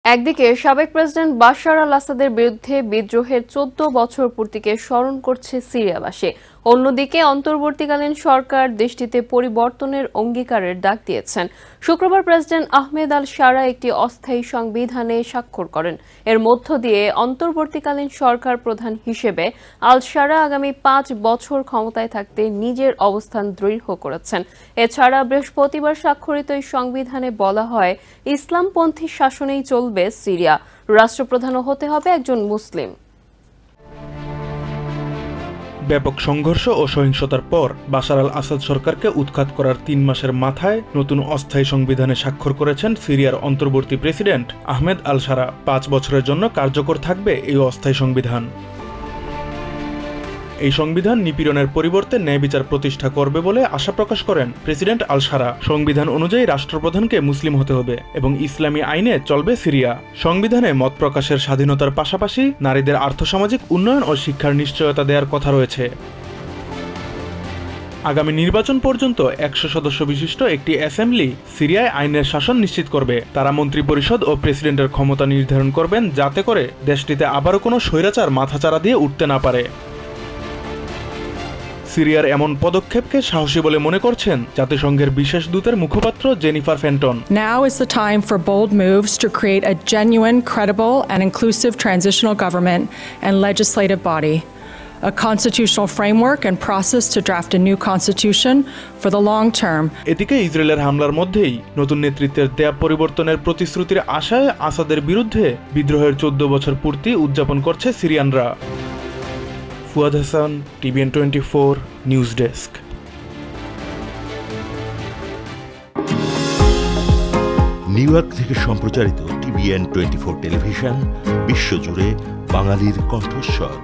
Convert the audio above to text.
একদিকে সাবেক president Bashar আল আসাদের বিরুদ্ধে বিদ্রোহের ১৪ বছর পূর্তিকে স্মরণ করছে সিরিয়াবাসী। অন্যদিকে অন্তর্বর্তীকালীন সরকার দেশটিতে পরিবর্তনের অঙ্গীকারের ডাক দিয়েছেন। শুক্রবার প্রেসিডেন্ট আহমেদ আল শারা একটি অস্থায়ী সংবিধানে স্বাক্ষর করেন। এর মধ্য দিয়ে অন্তর্বর্তীকালীন সরকার প্রধান হিসেবে আল শারা আগামী ৫ বছর ক্ষমতায় থাকতে নিজের অবস্থান দৃঢ় করেছেন। এছাড়া বৃহস্পতিবার স্বাক্ষরিত এই সংবিধানে বলা হয়, ইসলামপন্থী শাসনেই চলবে সিরিয়া, রাষ্ট্রপ্রধানও হতে হবে একজন মুসলিম। ব্যাপক সংঘর্ষ ও সহিংসতার পর বাশার আল আসাদ সরকারকে উৎখাত করার ৩ মাসের মাথায় নতুন অস্থায়ী সংবিধানে স্বাক্ষর করেছেন সিরিয়ার অন্তর্বর্তী প্রেসিডেন্ট আহমেদ আল শারা। ৫ বছরের জন্য কার্যকর থাকবে এই অস্থায়ী সংবিধান। এই সংবিধান নিপীড়নের পরিবর্তে ন্যায় বিচার প্রতিষ্ঠা করবে বলে আশা প্রকাশ করেন প্রেসিডেন্ট আল শারা। সংবিধান অনুযায়ী রাষ্ট্রপ্রধানকে মুসলিম হতে হবে এবং ইসলামী আইনে চলবে সিরিয়া। সংবিধানে মত প্রকাশের স্বাধীনতার পাশাপাশি নারীদের আর্থসামাজিক উন্নয়ন ও শিক্ষার নিশ্চয়তা দেওয়ার কথা রয়েছে। আগামী নির্বাচন পর্যন্ত ১০০ সদস্য বিশিষ্ট একটি অ্যাসেম্বলি সিরিয়ায় আইনের শাসন নিশ্চিত করবে। তারা মন্ত্রিপরিষদ ও প্রেসিডেন্টের ক্ষমতা নির্ধারণ করবেন, যাতে করে দেশটিতে আবারও কোনো স্বৈরাচার মাথাচাড়া দিয়ে উঠতে না পারে। সিরিয়ার এমন পদক্ষেপকে সাহসী বলে মনে করছেন জাতিসংঘের বিশেষ দূতের মুখপাত্র Jennifer Fenton. Now is the time for bold moves to create a genuine, credible and inclusive transitional government and legislative body, a constitutional framework and process to draft a new constitution for the long term. এদিকে ইসরায়েলের হামলার মধ্যেই নতুন নেতৃত্বের দেয়া পরিবর্তনের প্রতিশ্রুতির আশায় আসাদের বিরুদ্ধে বিদ্রোহের ১৪ বছর পূর্তি উদযাপন করছে সিরিয়ানরা। Fuad Hasan, TVN24 news desk. New York থেকে সম্প্রচারিত TVN24 টেলিভিশন বিশ্বজুড়ে বাঙালির কণ্ঠস্বর।